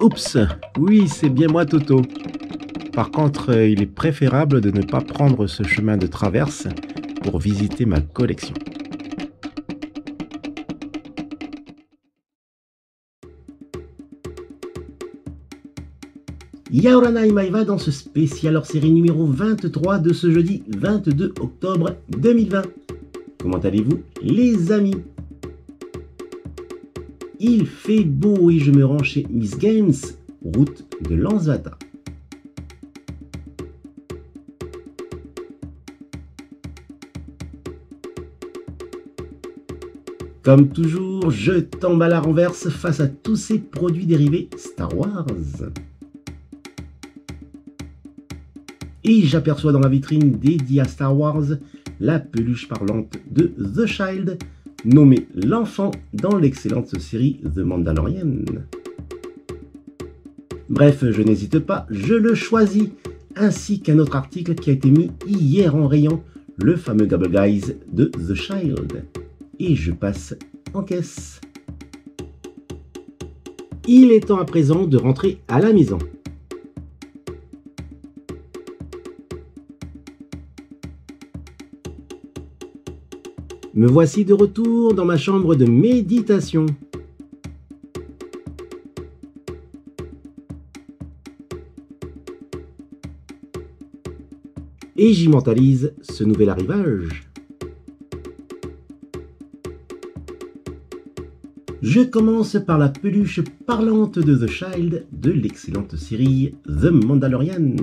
Oups, oui, c'est bien moi Toto. Par contre, il est préférable de ne pas prendre ce chemin de traverse pour visiter ma collection. Yaoranai Maeva dans ce spécial hors-série numéro 23 de ce jeudi 22 octobre 2020. Comment allez-vous les amis? Il fait beau et je me rends chez Miss Games, route de Lansvata. Comme toujours, je tombe à la renverse face à tous ces produits dérivés Star Wars. Et j'aperçois dans la vitrine dédiée à Star Wars la peluche parlante de The Child, nommé l'enfant dans l'excellente série The Mandalorian. Bref, je n'hésite pas, je le choisis, ainsi qu'un autre article qui a été mis hier en rayon, le fameux Gabble Guys de The Child. Et je passe en caisse. Il est temps à présent de rentrer à la maison. Me voici de retour dans ma chambre de méditation. Et j'y mentalise ce nouvel arrivage. Je commence par la peluche parlante de The Child de l'excellente série The Mandalorian.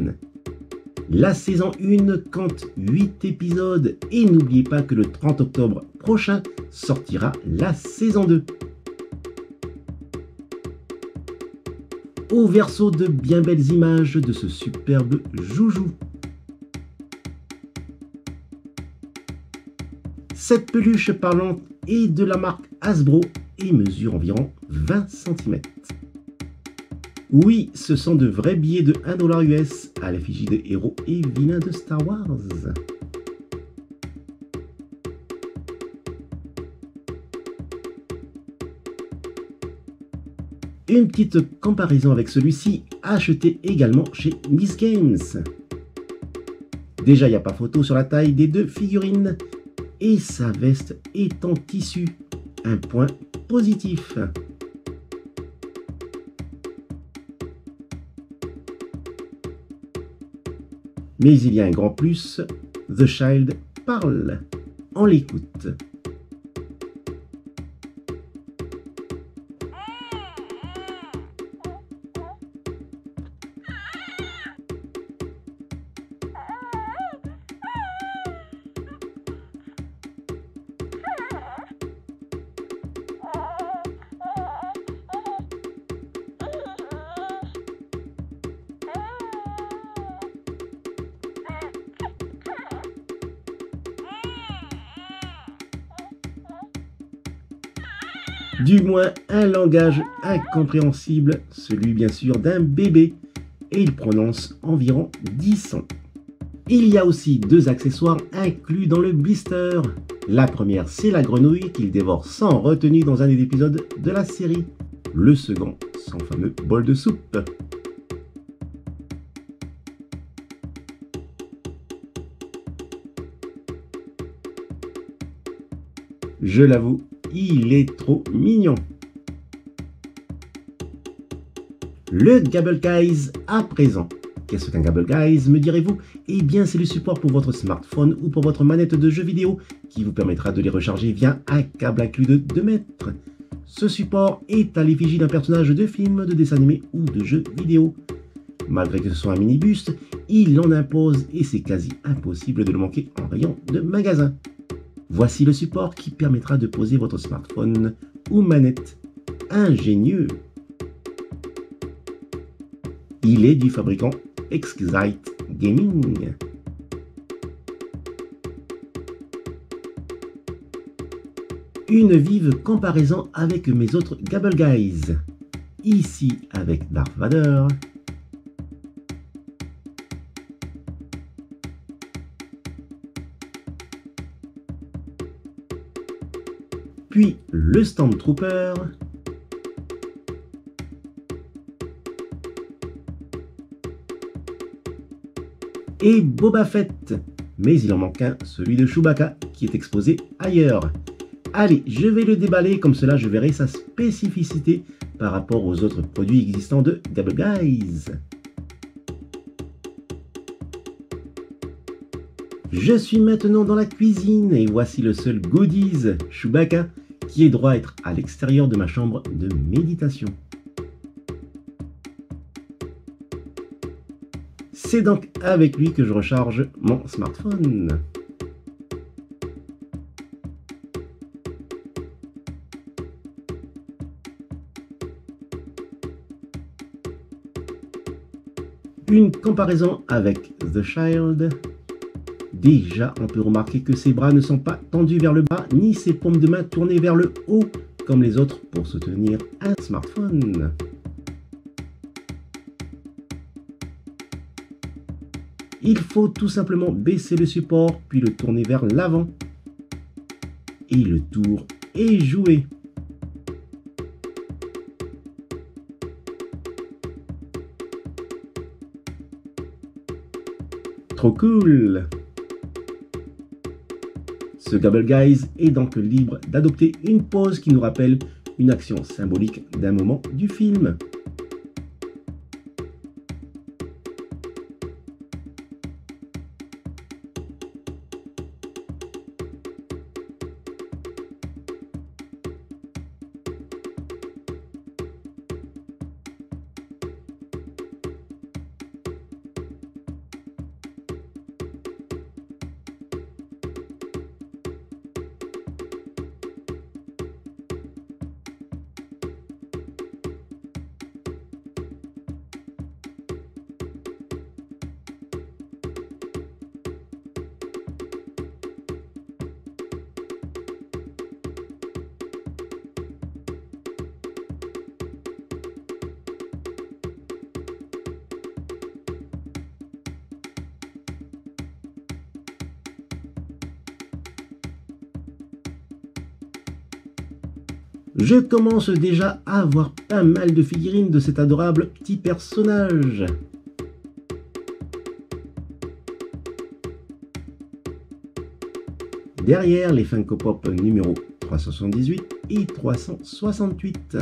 La saison 1 compte 8 épisodes et n'oubliez pas que le 30 octobre prochain sortira la saison 2. Au verso de bien belles images de ce superbe joujou. Cette peluche parlante est de la marque Hasbro et mesure environ 20 cm. Oui, ce sont de vrais billets de 1 $ US à l'effigie des héros et vilains de Star Wars. Une petite comparaison avec celui-ci, acheté également chez Miss Games. Déjà, il n'y a pas photo sur la taille des deux figurines et sa veste est en tissu. Un point positif. Mais il y a un grand plus, The Child parle. On l'écoute. Du moins un langage incompréhensible, celui bien sûr d'un bébé, et il prononce environ 10 sons. Il y a aussi 2 accessoires inclus dans le blister. La première, c'est la grenouille qu'il dévore sans retenue dans un des épisodes de la série. Le second, son fameux bol de soupe. Je l'avoue, il est trop mignon. Le Gabble Guys à présent. Qu'est-ce qu'un Gabble Guys, me direz-vous? Eh bien, c'est le support pour votre smartphone ou pour votre manette de jeu vidéo qui vous permettra de les recharger via un câble inclus de 2 mètres. Ce support est à l'effigie d'un personnage de film, de dessin animé ou de jeu vidéo. Malgré que ce soit un mini-buste, il en impose et c'est quasi impossible de le manquer en rayon de magasin. Voici le support qui permettra de poser votre smartphone ou manette. Ingénieux! Il est du fabricant Exquisite Gaming. Une vive comparaison avec mes autres Gabble Guys. ici avec Darth Vader. Puis le Stormtrooper. Et Boba Fett. Mais il en manque un, celui de Chewbacca, qui est exposé ailleurs. Allez, je vais le déballer, comme cela je verrai sa spécificité par rapport aux autres produits existants de Gabble Guys. Je suis maintenant dans la cuisine et voici le seul goodies Chewbacca qui est droit à être à l'extérieur de ma chambre de méditation. C'est donc avec lui que je recharge mon smartphone. Une comparaison avec The Child. Déjà, on peut remarquer que ses bras ne sont pas tendus vers le bas, ni ses paumes de main tournées vers le haut, comme les autres pour soutenir un smartphone. Il faut tout simplement baisser le support, puis le tourner vers l'avant. Et le tour est joué. Trop cool! Ce Gabble Guys est donc libre d'adopter une pose qui nous rappelle une action symbolique d'un moment du film. Je commence déjà à avoir pas mal de figurines de cet adorable petit personnage. Derrière les Funko Pop numéro 378 et 368.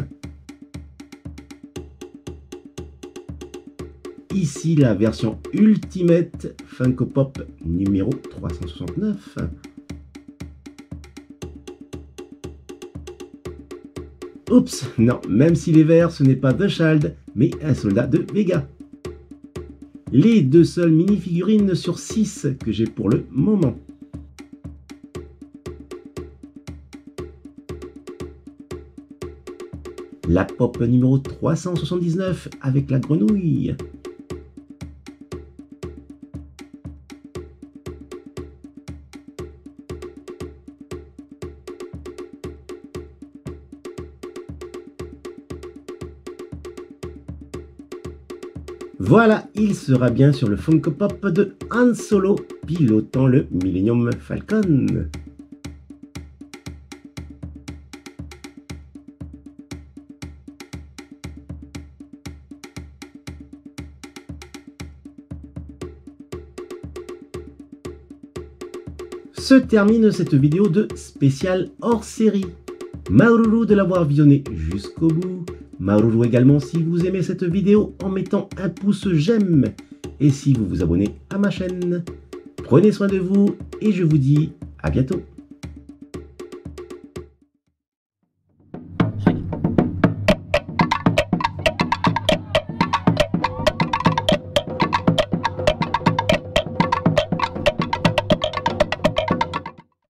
Ici la version Ultimate Funko Pop numéro 369. Oups, non, même s'il est vert, ce n'est pas The Child, mais un soldat de Vega. Les deux seules mini-figurines sur 6 que j'ai pour le moment. La pop numéro 379 avec la grenouille. Voilà, il sera bien sur le Funko Pop de Han Solo pilotant le Millennium Falcon. Se termine cette vidéo de spécial hors série. Maoulou de l'avoir visionné jusqu'au bout. Maoulou également si vous aimez cette vidéo en mettant un pouce j'aime et si vous vous abonnez à ma chaîne. Prenez soin de vous et je vous dis à bientôt.